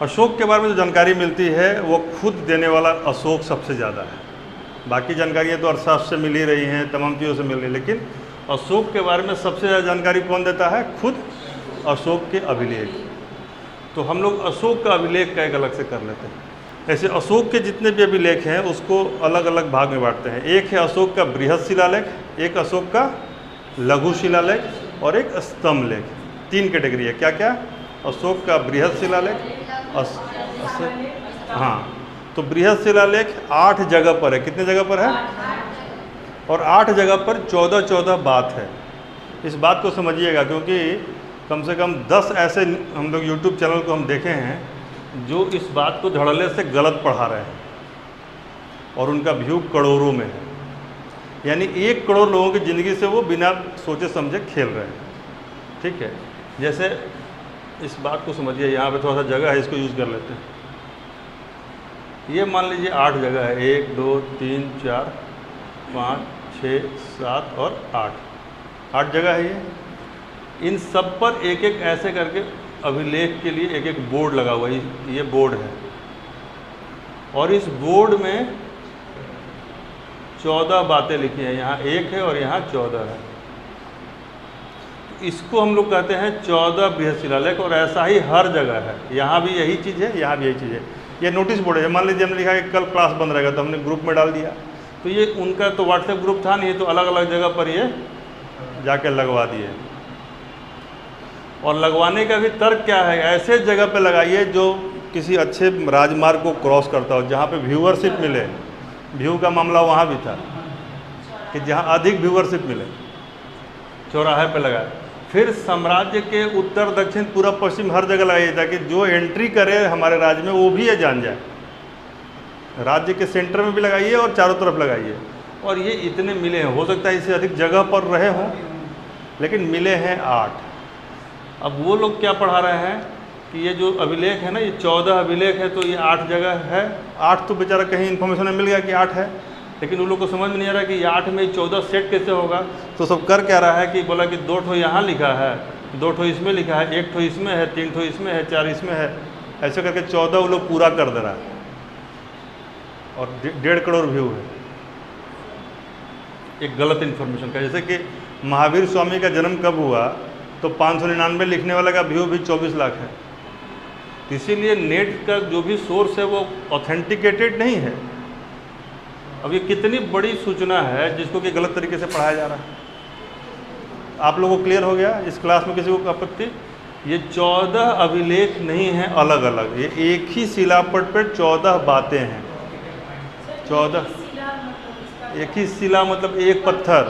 अशोक के बारे में जो जानकारी मिलती है वो खुद देने वाला अशोक सबसे ज़्यादा है। बाकी जानकारियाँ तो अरसास से मिल ही रही हैं, तमाम चीज़ों से मिल रही, लेकिन अशोक के बारे में सबसे ज़्यादा जानकारी कौन देता है? खुद अशोक के अभिलेख। तो हम लोग अशोक का अभिलेख का एक अलग से कर लेते हैं। ऐसे अशोक के जितने भी अभिलेख हैं उसको अलग अलग भाग में बांटते हैं। एक है अशोक का बृहद शिलालेख, एक अशोक का लघु शिलालेख और एक स्तंभ लेख। 3 कैटेगरी है। क्या क्या? अशोक का बृहद शिलालेख, हाँ, तो बृहद शिलालेख 8 जगह पर है। कितने जगह पर है? और 8 जगह पर 14-14 बात है। इस बात को समझिएगा, क्योंकि कम से कम 10 ऐसे हम लोग यूट्यूब चैनल को हम देखे हैं जो इस बात को धड़ल्ले से गलत पढ़ा रहे हैं और उनका व्यू करोड़ों में है। यानी 1 करोड़ लोगों की ज़िंदगी से वो बिना सोचे समझे खेल रहे हैं। ठीक है, जैसे इस बात को समझिए, यहाँ पे थोड़ा सा जगह है, इसको यूज़ कर लेते हैं। ये मान लीजिए 8 जगह है, 1 2 3 4 5 6 7 और 8 जगह है ये। इन सब पर एक एक ऐसे करके अभिलेख के लिए एक एक बोर्ड लगा हुआ है। ये बोर्ड है और इस बोर्ड में 14 बातें लिखी हैं। यहाँ 1 है और यहाँ 14 है। इसको हम लोग कहते हैं 14 बृहद शिलालेख, और ऐसा ही हर जगह है। यहाँ भी यही चीज़ है, यहाँ भी यही चीज़ है। ये नोटिस बोर्ड है। मान लीजिए हमने लिखा कि कल क्लास बंद रहेगा, तो हमने ग्रुप में डाल दिया। तो ये उनका तो व्हाट्सएप ग्रुप था नहीं, तो अलग अलग जगह पर ये जाके लगवा दिए। और लगवाने का भी तर्क क्या है? ऐसे जगह पे लगाइए जो किसी अच्छे राजमार्ग को क्रॉस करता हो, जहाँ पे व्यूअरशिप मिले। व्यू का मामला वहाँ भी था कि जहाँ अधिक व्यूअरशिप मिले, चौराहे पे लगाए। फिर साम्राज्य के उत्तर दक्षिण पूर्व पश्चिम हर जगह लगाइए, ताकि जो एंट्री करे हमारे राज्य में वो भी ये जान जाए। राज्य के सेंटर में भी लगाइए और चारों तरफ लगाइए। और ये इतने मिले हैं, हो सकता है इससे अधिक जगह पर रहे हों, लेकिन मिले हैं 8। अब वो लोग क्या पढ़ा रहे हैं कि ये जो अभिलेख है ना, ये 14 अभिलेख है, तो ये 8 जगह है। 8 तो बेचारा कहीं इन्फॉर्मेशन में मिल गया कि 8 है, लेकिन उन लोग को समझ में नहीं आ रहा कि ये 8 में 14 सेट कैसे होगा। तो सब कर क्या रहा है कि बोला कि 2 ठो यहाँ लिखा है, 2 ठो इसमें लिखा है, 1 ठो इसमें है, 3 ठो इसमें है, 4 इसमें है। ऐसे करके 14 वो लोग पूरा कर दे रहा है। और 1.5 करोड़ व्यू है एक गलत इन्फॉर्मेशन का। जैसे कि महावीर स्वामी का जन्म कब हुआ, तो 599 लिखने वाला का व्यू भी 24 लाख है। इसीलिए नेट का जो भी सोर्स है वो ऑथेंटिकेटेड नहीं है। अब ये कितनी बड़ी सूचना है जिसको कि गलत तरीके से पढ़ाया जा रहा है। आप लोगों को क्लियर हो गया? इस क्लास में किसी को आपत्ति? ये 14 अभिलेख नहीं हैं अलग अलग, ये एक ही शिलापट पर 14 बातें हैं। 14 एक ही शिला मतलब एक पत्थर।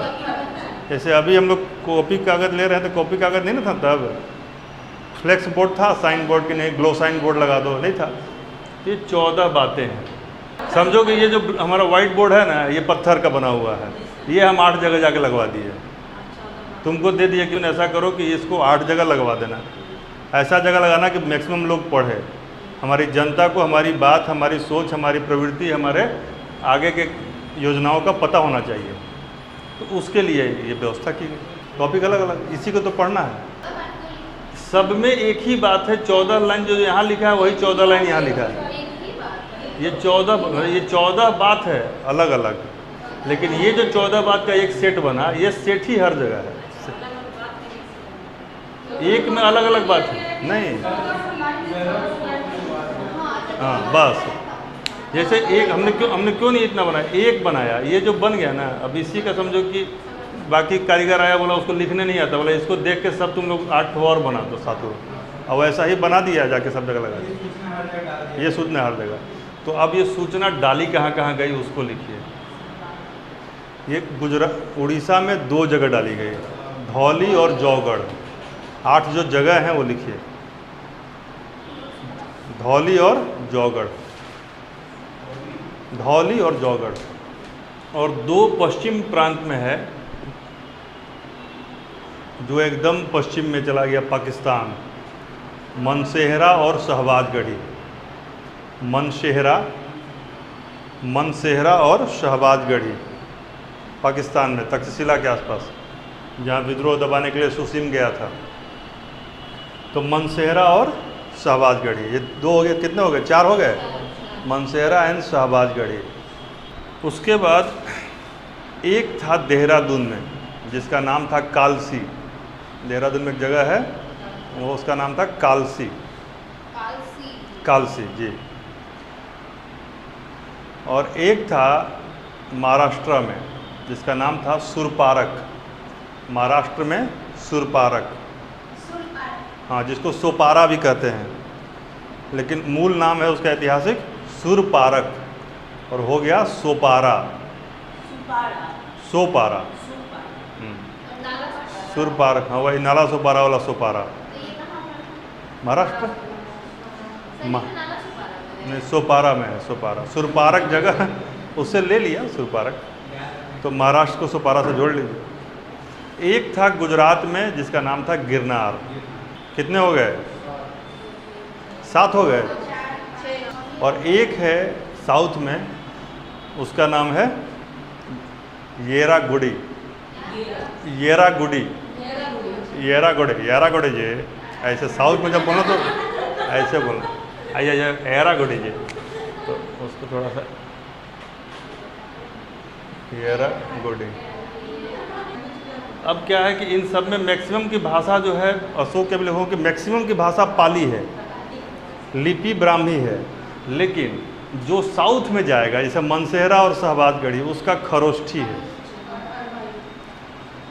जैसे अभी हम लोग कॉपी कागज़ ले रहे हैं, तो कॉपी कागज़ नहीं ना था तब, फ्लेक्स बोर्ड था, साइन बोर्ड की नहीं, ग्लो साइन बोर्ड लगा दो, नहीं था। ये 14 बातें हैं। समझो कि ये जो हमारा वाइट बोर्ड है ना, ये पत्थर का बना हुआ है, ये हम 8 जगह जाके लगवा दिए। तुमको दे दिया कि ऐसा करो कि इसको 8 जगह लगवा देना। ऐसा जगह लगाना कि मैक्सिमम लोग पढ़े, हमारी जनता को हमारी बात, हमारी सोच, हमारी प्रवृत्ति, हमारे आगे के योजनाओं का पता होना चाहिए। तो उसके लिए ये व्यवस्था की गई। टॉपिक अलग अलग, इसी को तो पढ़ना है। सब में एक ही बात है। 14 लाइन जो यहाँ लिखा है वही 14 लाइन यहाँ लिखा है। ये 14 बात है अलग अलग, लेकिन ये जो 14 बात का एक सेट बना, ये सेट ही हर जगह है। एक में अलग अलग बात है नहीं। हाँ बस, जैसे एक हमने क्यों नहीं इतना बनाया, एक बनाया, ये जो बन गया ना। अब इसी का समझो कि बाकी कारीगर आया, बोला उसको लिखने नहीं आता, बोला इसको देख के सब तुम लोग 8 और बना दो 7 और। अब ऐसा ही बना दिया, जाके सब जगह लगा दिया। ये सूचना हर जगह। तो अब ये सूचना डाली कहाँ कहाँ गई उसको लिखिए। ये गुजरात उड़ीसा में 2 जगह डाली गई, धौली और जौगढ़। 8 जो जगह हैं वो लिखिए, धौली और जौगढ़, धौली और जौगढ़। और 2 पश्चिम प्रांत में है, जो एकदम पश्चिम में चला गया पाकिस्तान, मनसेहरा और शहबाजगढ़ी। मनसेहरा और शहबाजगढ़ी पाकिस्तान में, तक्षशिला के आसपास, जहाँ विद्रोह दबाने के लिए सुसीम गया था। तो मनसेहरा और शहबाजगढ़ी। ये 2 हो गए, कितने हो गए? 4 हो गए, मनसेहरा एंड शहबाजगढ़ी। उसके बाद एक था देहरादून में जिसका नाम था कालसी। देहरादून में एक जगह है, वो उसका नाम था कालसी। कालसी जी। और एक था महाराष्ट्र में जिसका नाम था सुरपारक। महाराष्ट्र में सुरपारक, हाँ, जिसको सोपारा भी कहते हैं, लेकिन मूल नाम है उसका ऐतिहासिक सुरपारक, और हो गया सोपारा। सोपारा, सुरपारक, हाँ वही नाला सोपारा वाला सोपारा। महाराष्ट्र नहीं, सोपारा में है, सोपारा। सुरपारक जगह उससे ले लिया सुरपारक, तो महाराष्ट्र को सोपारा से जोड़ लीजिए। एक था गुजरात में जिसका नाम था गिरनार। कितने हो गए? 7 हो गए। और एक है साउथ में, उसका नाम है येरागुड़ी। येरागुड़ी, येरागुड़ी, येरागुड़ी जी। ऐसे साउथ में जब बोलो तो ऐसे बोलो, आइए येरागुड़ी जी, तो उसको थोड़ा सा येरागुड़ी। अब क्या है कि इन सब में मैक्सिमम की भाषा जो है, अशोक के अभिलेखों की मैक्सिमम की भाषा पाली है, लिपि ब्राह्मी है। लेकिन जो साउथ में जाएगा जैसे मनसेहरा और शहबाजगढ़ी, उसका खरोष्ठी है,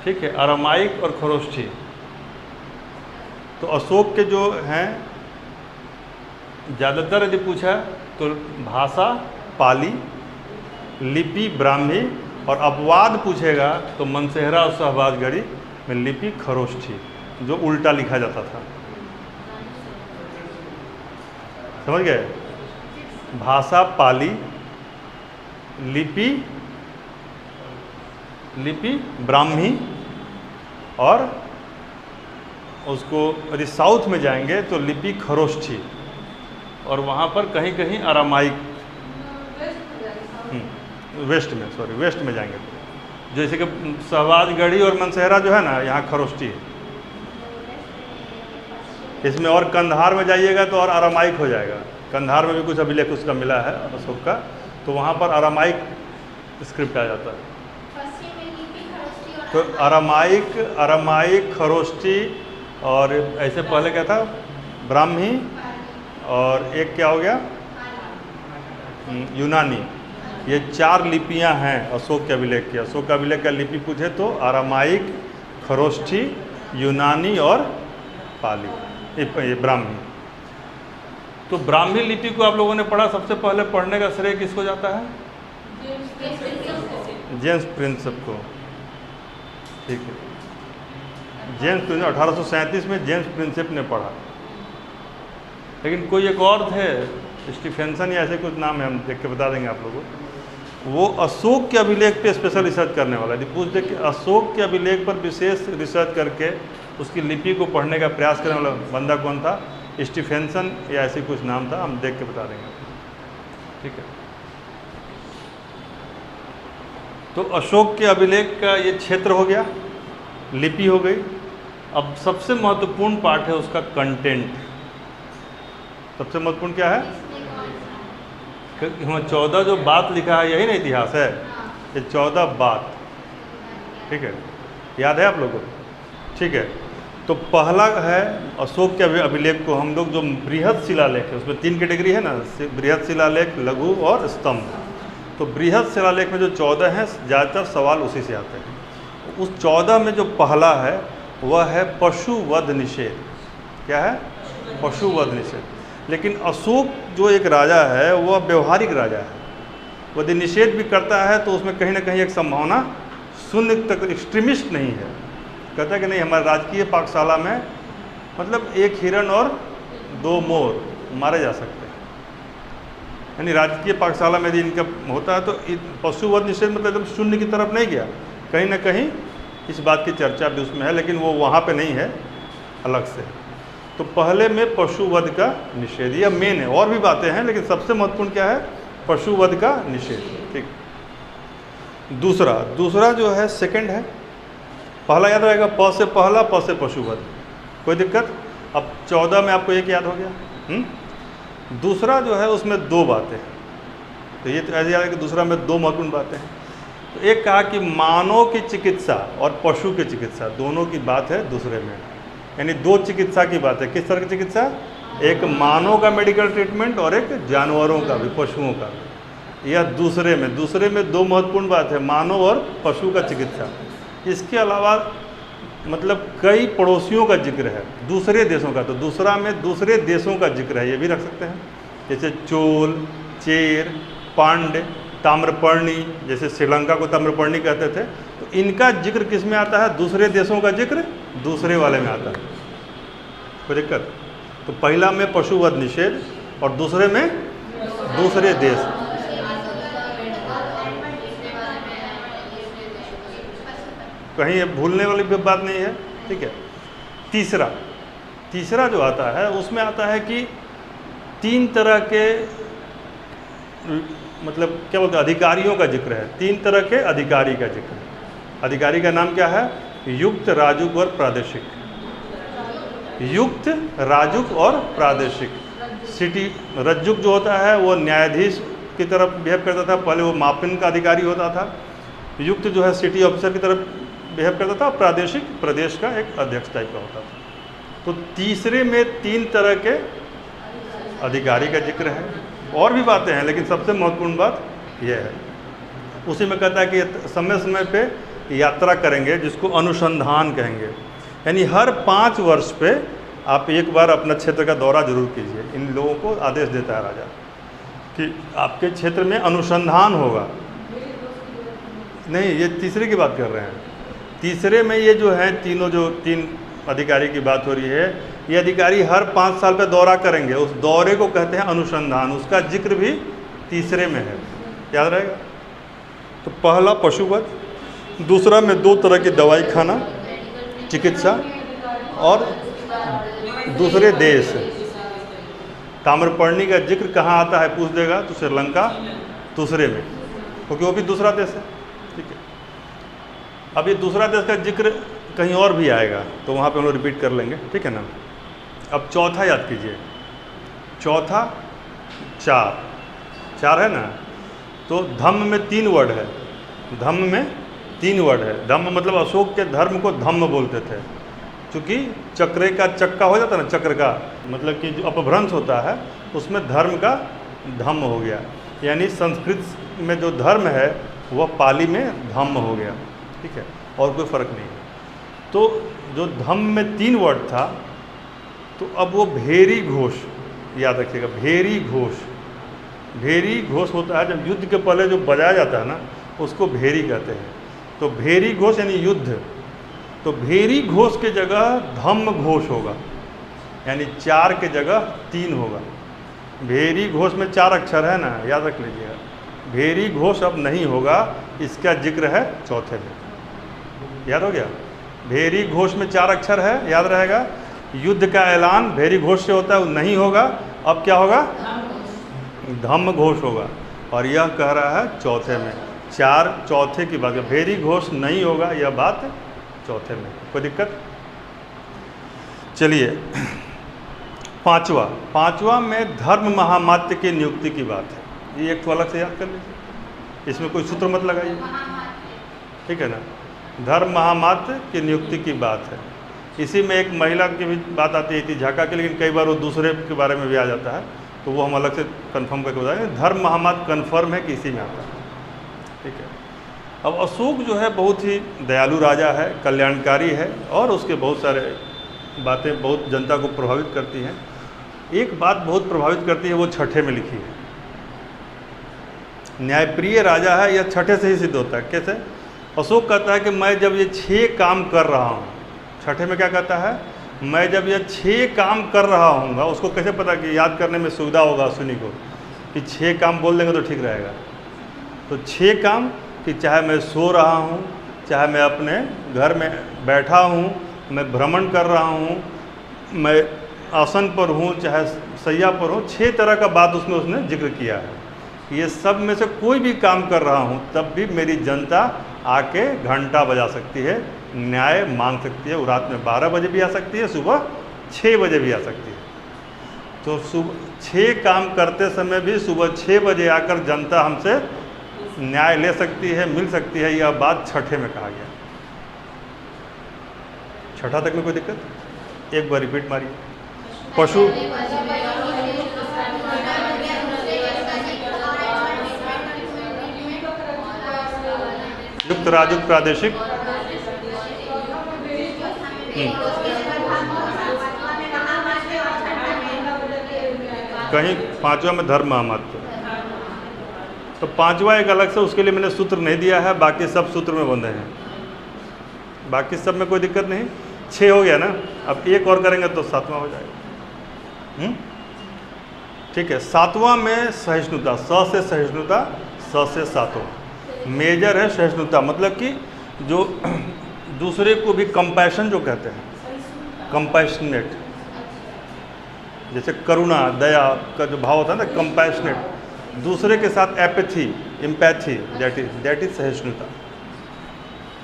ठीक है, अरामाइक और खरोष्ठी। तो अशोक के जो हैं ज़्यादातर यदि पूछा तो भाषा पाली, लिपि ब्राह्मी, और अपवाद पूछेगा तो मनसेहरा और शहबाजगढ़ी में लिपि खरोष्ठी, जो उल्टा लिखा जाता था। समझ गए? भाषा पाली, लिपि ब्राह्मी, और उसको यदि साउथ में जाएंगे तो लिपि खरोष्ठी, और वहाँ पर कहीं कहीं अरामाइक। वेस्ट में जाएंगे तो जैसे कि शहबाजगढ़ी और मनसेहरा जो है ना, यहाँ खरोष्ठी है। इसमें और कंधार में जाइएगा तो और अरामाइक हो जाएगा। कंधार में भी कुछ अभिलेख उसका मिला है अशोक का, तो वहाँ पर अरामाइक स्क्रिप्ट आ जाता है। तो अरामाइक खरोष्ठी, और ऐसे पहले क्या था, ब्राह्मी, और एक क्या हो गया, यूनानी। ये 4 लिपियां हैं अशोक के अभिलेख की। अशोक का अभिलेख का लिपि पूछे तो अरामाइक, खरोष्ठी, यूनानी और पाली, ये ब्राह्मी। तो ब्राह्मी लिपि को आप लोगों ने पढ़ा, सबसे पहले पढ़ने का श्रेय किसको जाता है? जेम्स प्रिंसेप को, ठीक है। जेम्स प्रिंसेप 1837 में जेम्स प्रिंसेप ने पढ़ा। लेकिन कोई एक और थे, स्टीफेंसन या ऐसे कुछ नाम है, हम देख के बता देंगे आप लोगों को। वो अशोक के अभिलेख पे स्पेशल रिसर्च करने वाला है। यदि पूछ दे कि अशोक के अभिलेख पर विशेष रिसर्च करके उसकी लिपि को पढ़ने का प्रयास करने वाला बंदा कौन था? स्टीफेंसन या ऐसे कुछ नाम था, हम देख के बता देंगे, ठीक है। तो अशोक के अभिलेख का ये क्षेत्र हो गया, लिपि हो गई। अब सबसे महत्वपूर्ण पार्ट है उसका कंटेंट। सबसे महत्वपूर्ण क्या है? 14 जो बात लिखा है, यही ना इतिहास है, ये 14 बात, ठीक है, याद है आप लोगों को? ठीक है। तो पहला है अशोक के अभिलेख को हम लोग जो बृहद शिलालेख है, उसमें 3 कैटेगरी है ना, बृहद शिलालेख, लघु और स्तंभ। तो बृहद शिलालेख में जो 14 हैं, ज़्यादातर सवाल उसी से आते हैं। उस 14 में जो पहला है वह है पशुवध निषेध। क्या है? पशुवध निषेध। लेकिन अशोक जो एक राजा है वह व्यवहारिक राजा है। वह यदि निषेध भी करता है तो उसमें कहीं ना कहीं एक संभावना शून्य तक, एक्सट्रीमिस्ट नहीं है। कहता है कि नहीं, हमारे राजकीय पाकशाला में मतलब 1 हिरण और 2 मोर मारे जा सकते हैं। यानी राजकीय पाकशाला में यदि इनका होता है तो पशुवध निषेध मतलब एकदम शून्य की तरफ नहीं गया, कहीं ना कहीं इस बात की चर्चा भी उसमें है, लेकिन वो वहाँ पे नहीं है, अलग से। तो पहले में पशुवध का निषेध, यह मेन है, और भी बातें हैं लेकिन सबसे महत्वपूर्ण क्या है? पशुवध का निषेध, ठीक। दूसरा जो है सेकंड है। पहला याद रहेगा, प से पहला, प से पशुवध, कोई दिक्कत? अब 14 में आपको एक याद हो गया, दूसरा जो है उसमें दो बातें, तो ये तो ऐसे याद है कि दूसरा में दो महत्वपूर्ण बातें हैं। तो एक कहा कि मानव की चिकित्सा और पशु की चिकित्सा दोनों की बात है दूसरे में, यानी दो चिकित्सा की बात है। किस तरह की चिकित्सा? एक मानव का मेडिकल ट्रीटमेंट और एक जानवरों का भी, पशुओं का भी। यह दूसरे में दो महत्वपूर्ण बात है, मानव और पशु का चिकित्सा। इसके अलावा मतलब कई पड़ोसियों का जिक्र है, दूसरे देशों का, तो दूसरा में दूसरे देशों का जिक्र है, ये भी रख सकते हैं। जैसे चोल, चेर, पांड्य, ताम्रपर्णी, जैसे श्रीलंका को ताम्रपर्णी कहते थे, तो इनका जिक्र किस में आता है? दूसरे देशों का जिक्र दूसरे वाले में आता है। कोई दिक्कत? तो पहला में पशुवध निषेध और दूसरे में दूसरे देश। कहीं भूलने वाली भी बात नहीं है, ठीक है। तीसरा जो आता है उसमें आता है कि तीन तरह के मतलब क्या बोलते हैं, अधिकारियों का जिक्र है। तीन तरह के अधिकारी का जिक्र है। अधिकारी का नाम क्या है? युक्त, राजुक और प्रादेशिक। युक्त, राजुक और प्रादेशिक। सिटी रज्जुक जो होता है वो न्यायाधीश की तरफ बिहेव करता था, पहले वो मापिन का अधिकारी होता था। युक्त जो है सिटी ऑफिसर की तरफ बिहेव करता था, और प्रादेशिक प्रदेश का एक अध्यक्ष टाइप का होता था। तो तीसरे में तीन तरह के अधिकारी का जिक्र है। और भी बातें हैं, लेकिन सबसे महत्वपूर्ण बात यह है। उसी में कहता है कि समय समय पे यात्रा करेंगे, जिसको अनुसंधान कहेंगे, यानी हर 5 वर्ष पे आप एक बार अपना क्षेत्र का दौरा जरूर कीजिए। इन लोगों को आदेश देता है राजा कि आपके क्षेत्र में अनुसंधान होगा। नहीं, ये तीसरे की बात कर रहे हैं। तीसरे में ये जो है तीन अधिकारी की बात हो रही है, ये अधिकारी हर 5 साल पे दौरा करेंगे। उस दौरे को कहते हैं अनुसंधान, उसका जिक्र भी तीसरे में है, याद रहेगा। तो पहला पशुवध, दूसरा में 2 तरह की दवाई खाना, चिकित्सा, और दूसरे देश। ताम्रपर्णी का जिक्र कहाँ आता है पूछ देगा तो श्रीलंका दूसरे में, क्योंकि वो भी दूसरा देश है, ठीक है। अब ये दूसरा देश का जिक्र कहीं और भी आएगा, तो वहाँ पे हम लोग रिपीट कर लेंगे, ठीक है ना। अब चौथा याद कीजिए, चौथा 4 है ना। तो धम्म में 3 वर्ड है, धम्म में 3 वर्ड है। धम्म मतलब अशोक के धर्म को धम्म बोलते थे, क्योंकि चक्रे का चक्का हो जाता है ना, चक्र का मतलब कि जो अपभ्रंश होता है उसमें धर्म का धम्म हो गया, यानी संस्कृत में जो धर्म है वह पाली में धम्म हो गया, ठीक है, और कोई फर्क नहीं है। तो जो धम्म में 3 वर्ड था, तो अब वो भेरी घोष, याद रखिएगा, भेरी घोष। भेरी घोष होता है जब युद्ध के पहले जो बजाया जाता है ना, उसको भेरी कहते हैं। तो भेरी घोष यानी युद्ध, तो भेरी घोष के जगह धम्म घोष होगा, यानी 4 के जगह 3 होगा। भेरी घोष में 4 अक्षर है ना, याद रख लीजिएगा। भेरी घोष अब नहीं होगा, इसका जिक्र है चौथे में, याद हो गया। भेरी घोष में 4 अक्षर है, याद रहेगा। युद्ध का ऐलान भेरी घोष से होता है, वो नहीं होगा, अब क्या होगा? धम्म घोष होगा, और यह कह रहा है चौथे में। 4 चौथे की बात है, भेरी घोष नहीं होगा, यह बात चौथे में। कोई दिक्कत? चलिए पांचवा में धर्म महामात्य की नियुक्ति की बात है। ये एक तो अलग से याद कर लीजिए, इसमें कोई सूत्र मत लगाइए, ठीक है ना। धर्म महामात्य की नियुक्ति की बात है। इसी में एक महिला की भी बात आती थी झाका की, लेकिन कई बार वो दूसरे के बारे में भी आ जाता है, तो वो हम अलग से कंफर्म करके बताएंगे। धर्म महामात्य कन्फर्म है कि इसी में आता है, ठीक है। अब अशोक जो है बहुत ही दयालु राजा है, कल्याणकारी है, और उसके बहुत सारे बातें बहुत जनता को प्रभावित करती हैं। एक बात बहुत प्रभावित करती है, वो 6ठे में लिखी है। न्यायप्रिय राजा है, यह 6ठे से ही सिद्ध होता है। कैसे? अशोक कहता है कि मैं जब ये 6 काम कर रहा हूँ, 6ठे में क्या कहता है? मैं जब ये 6 काम कर रहा हूँगा। उसको कैसे पता कि याद करने में सुविधा होगा अश्विनी को, कि 6 काम बोल देंगे तो ठीक रहेगा। तो 6 काम कि चाहे मैं सो रहा हूँ, चाहे मैं अपने घर में बैठा हूँ, मैं भ्रमण कर रहा हूँ, मैं आसन पर हूँ, चाहे सैया पर हूँ, 6 तरह का बात उसमें उसने जिक्र किया है। ये सब में से कोई भी काम कर रहा हूँ, तब भी मेरी जनता आके घंटा बजा सकती है, न्याय मांग सकती है। वो रात में 12 बजे भी आ सकती है, सुबह 6 बजे भी आ सकती है। तो सुबह 6 काम करते समय भी सुबह 6 बजे आकर जनता हमसे न्याय ले सकती है, मिल सकती है, यह बात छठे में कहा गया। छठा तक में कोई दिक्कत? एक बार रिपीट मारिए। पशु युक्त राजुक्त प्रादेशिक कहीं पांचवा में धर्म महत्व, तो पांचवा एक अलग से, उसके लिए मैंने सूत्र नहीं दिया है, बाकी सब सूत्र में बंधे हैं, बाकी सब में कोई दिक्कत नहीं। 6 हो गया ना, अब एक और करेंगे तो 7वां हो जाएगा। ठीक है, 7वां में सहिष्णुता, स से सहिष्णुता, स से 7वां मेजर है सहिष्णुता, मतलब कि जो दूसरे को भी कंपैशन जो कहते हैं, कंपैशनेट, जैसे करुणा दया का जो भाव होता है ना, कंपैशनेट, दूसरे के साथ एपैथी एम्पैथी, दैट इज सहिष्णुता।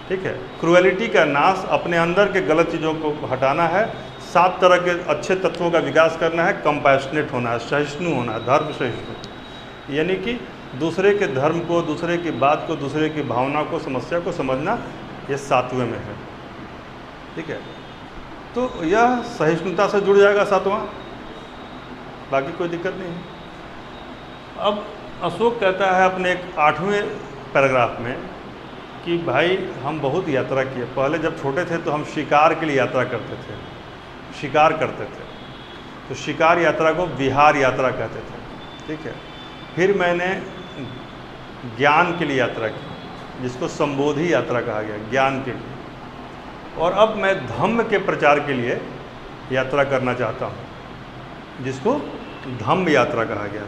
ठीक है, क्रुएलिटी का नाश, अपने अंदर के गलत चीज़ों को हटाना है, 7 तरह के अच्छे तत्वों का विकास करना है, कंपैशनेट होना है, सहिष्णु होना है, धर्म सहिष्णु, यानी कि दूसरे के धर्म को, दूसरे की बात को, दूसरे की भावना को, समस्या को समझना, ये 7वें में है। ठीक है, तो यह सहिष्णुता से जुड़ जाएगा 7वां, बाकी कोई दिक्कत नहीं है। अब अशोक कहता है अपने एक 8वें पैराग्राफ में कि भाई हम बहुत यात्रा किए, पहले जब छोटे थे तो हम शिकार के लिए यात्रा करते थे, शिकार करते थे, तो शिकार यात्रा को विहार यात्रा कहते थे। ठीक है, फिर मैंने ज्ञान के लिए यात्रा की, जिसको संबोधि यात्रा कहा गया, ज्ञान के लिए, और अब मैं धम्म के प्रचार के लिए यात्रा करना चाहता हूँ, जिसको धम्म यात्रा कहा गया।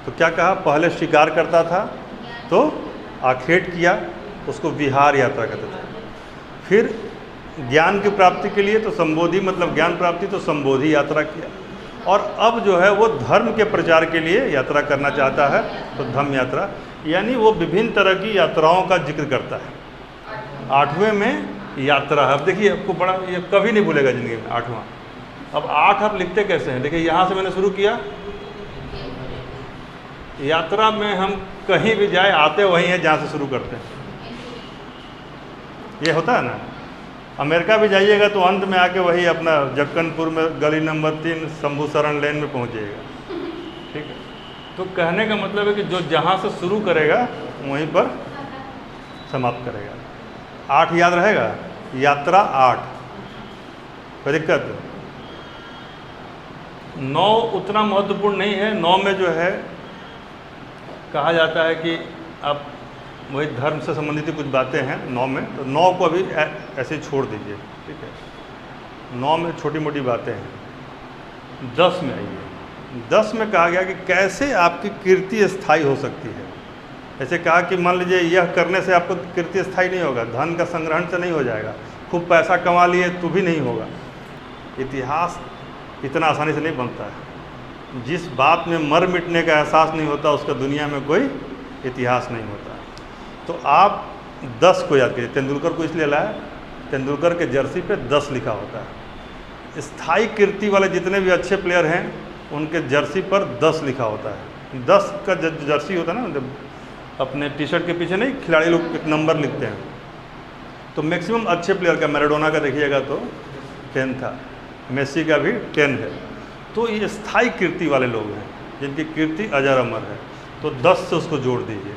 तो क्या कहा, पहले शिकार करता था तो आखेट किया, उसको विहार यात्रा कहते थे। फिर ज्ञान की प्राप्ति के लिए तो संबोधि, मतलब ज्ञान प्राप्ति, तो संबोधि यात्रा किया, और अब जो है वो धर्म के प्रचार के लिए यात्रा करना चाहता है, तो धम्म यात्रा, यानी वो विभिन्न तरह की यात्राओं का जिक्र करता है। 8वें में यात्रा है। अब देखिए, आपको बड़ा, ये कभी नहीं भूलेगा ज़िंदगी में 8वां। अब 8 आप लिखते कैसे हैं? देखिए, यहाँ से मैंने शुरू किया, यात्रा में हम कहीं भी जाए आते वहीं हैं जहाँ से शुरू करते हैं, ये होता है ना। अमेरिका भी जाइएगा तो अंत में आके वही अपना जक्कनपुर में गली नंबर 3 शंभू शरण लेन में पहुँच जाइएगा। ठीक है, तो कहने का मतलब है कि जो जहाँ से शुरू करेगा वहीं पर समाप्त करेगा। 8 याद रहेगा, यात्रा 8, कोई दिक्कत? 9 उतना महत्वपूर्ण नहीं है। 9 में जो है कहा जाता है कि आप वही धर्म से संबंधित कुछ बातें हैं 9 में, तो 9 को अभी ऐसे ही छोड़ दीजिए। ठीक है, 9 में छोटी मोटी बातें हैं। 10 में आइए। 10 में कहा गया कि कैसे आपकी कीर्ति स्थायी हो सकती है। ऐसे कहा कि मान लीजिए यह करने से आपको कीर्ति स्थायी नहीं होगा, धन का संग्रहण से नहीं हो जाएगा, खूब पैसा कमा लिए तो भी नहीं होगा। इतिहास इतना आसानी से नहीं बनता है। जिस बात में मर मिटने का एहसास नहीं होता, उसका दुनिया में कोई इतिहास नहीं होता। तो आप 10 को याद कीजिए। तेंदुलकर को इसलिए लाया, तेंदुलकर के जर्सी पे 10 लिखा होता है। स्थायी कीर्ति वाले जितने भी अच्छे प्लेयर हैं, उनके जर्सी पर 10 लिखा होता है। 10 का जर्सी होता है ना, अपने टी शर्ट के पीछे नहीं खिलाड़ी लोग एक नंबर लिखते हैं, तो मैक्सिमम अच्छे प्लेयर का, मैराडोना का देखिएगा तो 10 था, मेसी का भी 10 है। तो ये स्थायी कीर्ति वाले लोग हैं, जिनकी कीर्ति अजर अमर है, तो 10 से उसको जोड़ दीजिए।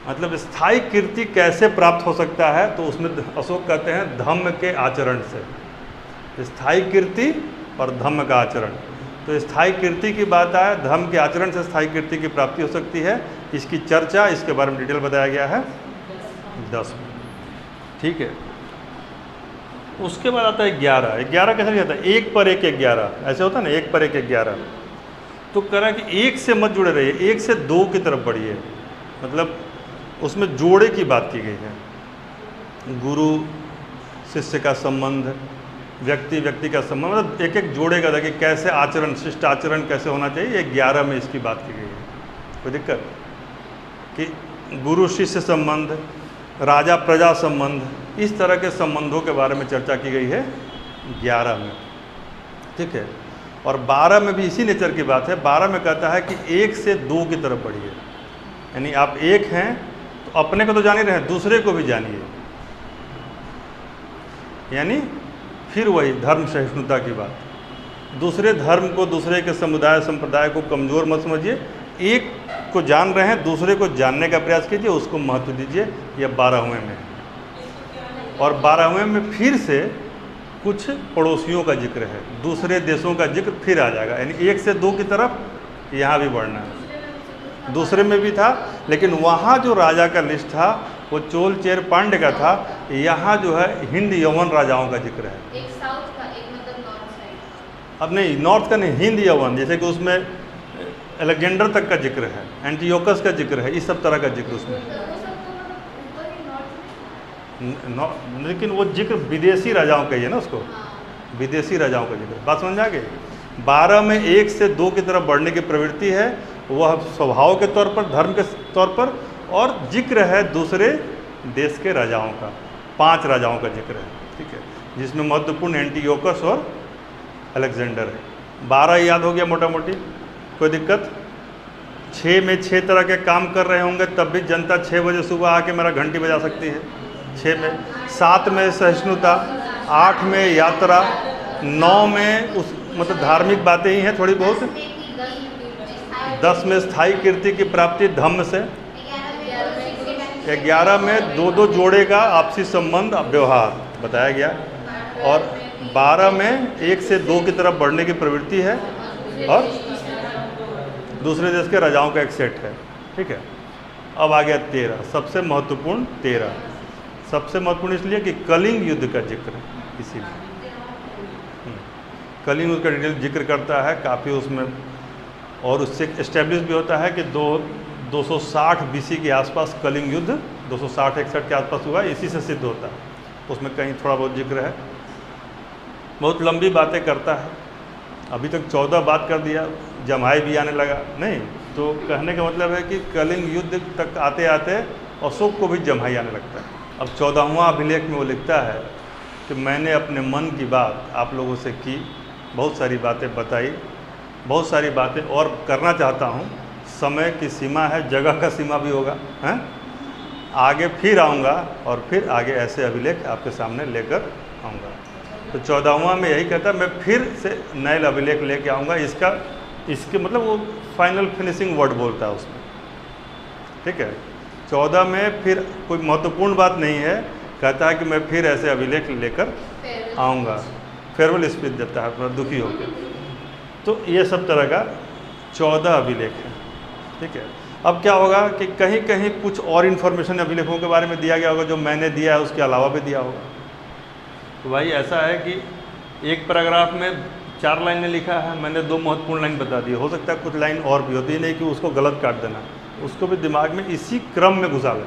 मतलब स्थायी कीर्ति कैसे प्राप्त हो सकता है, तो उसमें अशोक कहते हैं धम्म के आचरण से। स्थायी कीर्ति और धम्म का आचरण, तो स्थायी कीर्ति की बात आए, धम्म के आचरण से स्थायी कीर्ति की प्राप्ति हो सकती है। इसकी चर्चा, इसके बारे में डिटेल बताया गया है 10 में। ठीक है, उसके बाद आता है 11। 11 कैसे लिखा था? 1 पर 1 11, ऐसे होता है ना, 1 पर 1 11। तो कह रहा है कि 1 से मत जुड़े रहिए, 1 से 2 की तरफ बढ़िए। मतलब उसमें जोड़े की बात की गई है। गुरु शिष्य का संबंध, व्यक्ति व्यक्ति का संबंध, मतलब एक एक जोड़े का था कि कैसे आचरण, शिष्ट आचरण कैसे होना चाहिए। ये 11 में इसकी बात की गई है। कोई दिक्कत? कि गुरु शिष्य संबंध, राजा प्रजा संबंध, इस तरह के संबंधों के बारे में चर्चा की गई है 11 में। ठीक है, और 12 में भी इसी नेचर की बात है। 12 में कहता है कि 1 से 2 की तरफ बढ़िए, यानी आप एक हैं तो अपने को तो जान ही रहे हैं, दूसरे को भी जानिए। यानी फिर वही धर्म सहिष्णुता की बात, दूसरे धर्म को, दूसरे के समुदाय संप्रदाय को कमज़ोर मत समझिए, एक को जान रहे हैं, दूसरे को जानने का प्रयास कीजिए, उसको महत्व दीजिए। यह 12वें में है। और 12वें में फिर से कुछ पड़ोसियों का जिक्र है, दूसरे देशों का जिक्र फिर आ जाएगा, यानी 1 से 2 की तरफ यहाँ भी बढ़ना है। दूसरे में भी था, लेकिन वहाँ जो राजा का लिस्ट था वो चोल चेर पांड्य का था। यहाँ जो है हिंद यवन राजाओं का जिक्र है। एक साउथ का, एक मतलब नॉर्थ साइड। अब नहीं, नॉर्थ का नहीं, हिंद यवन, जैसे कि उसमें अलेक्जेंडर तक का जिक्र है, एंटीयोकस का जिक्र है, इस सब तरह का जिक्र उसमें है। लेकिन वो जिक्र विदेशी राजाओं का ही है ना, उसको विदेशी राजाओं का जिक्र। बात समझ आ गई। 12 में 1 से 2 की तरफ बढ़ने की प्रवृत्ति है, वह स्वभाव के तौर पर, धर्म के तौर पर, और जिक्र है दूसरे देश के राजाओं का। 5 राजाओं का जिक्र है, ठीक है, जिसमें महत्वपूर्ण एंटीयोकस और अलेक्जेंडर है। 12 याद हो गया मोटा मोटी, कोई दिक्कत? 6 में 6 तरह के काम कर रहे होंगे, तब भी जनता 6 बजे सुबह आके मेरा घंटी बजा सकती है। 6 में, 7 में सहिष्णुता, 8 में यात्रा, 9 में उस मतलब धार्मिक बातें ही हैं थोड़ी बहुत, 10 में स्थायी कीर्ति की प्राप्ति धम्म से, 11 में 2-2 जोड़े का आपसी संबंध व्यवहार बताया गया, और 12 में 1 से 2 की तरफ बढ़ने की प्रवृत्ति है, और दूसरे देश के राजाओं का एक सेट है, ठीक है। अब आ गया 13, सबसे महत्वपूर्ण 13। सबसे महत्वपूर्ण इसलिए कि कलिंग युद्ध का जिक्र है, इसीलिए कलिंग युद्ध का डिटेल जिक्र करता है काफ़ी उसमें, और उससे एस्टेब्लिश भी होता है कि 260 BC के आसपास कलिंग युद्ध 260-61 के आसपास हुआ, इसी से सिद्ध होता है। उसमें कहीं थोड़ा बहुत जिक्र है, बहुत लंबी बातें करता है। अभी तक 14 बात कर दिया, जमाई भी आने लगा नहीं, तो कहने का मतलब है कि कलिंग युद्ध तक आते आते अशोक को भी जमाई आने लगता है। अब 14वां अभिलेख में वो लिखता है कि मैंने अपने मन की बात आप लोगों से की, बहुत सारी बातें बताई, बहुत सारी बातें और करना चाहता हूँ, समय की सीमा है, जगह का सीमा भी होगा, हैं? आगे फिर आऊँगा और फिर आगे ऐसे अभिलेख आपके सामने लेकर आऊँगा। तो 14वां में यही कहता है, मैं फिर से नए अभिलेख लेके आऊँगा। इसके मतलब वो फाइनल फिनिशिंग वर्ड बोलता है उसमें, ठीक है। 14 में फिर कोई महत्वपूर्ण बात नहीं है, कहता है कि मैं फिर ऐसे अभिलेख लेकर आऊँगा, फेयरवेल स्पीच देता है थोड़ा दुखी होकर। तो ये सब तरह का 14 अभिलेख है, ठीक है। अब क्या होगा कि कहीं कहीं कुछ और इन्फॉर्मेशन अभिलेखों के बारे में दिया गया होगा, जो मैंने दिया है उसके अलावा भी दिया होगा। तो भाई ऐसा है कि एक पैराग्राफ में 4 लाइनें लिखा है, मैंने 2 महत्वपूर्ण लाइन बता दी, हो सकता है कुछ लाइन और भी होती, नहीं कि उसको गलत काट देना, उसको भी दिमाग में इसी क्रम में घुसा लें।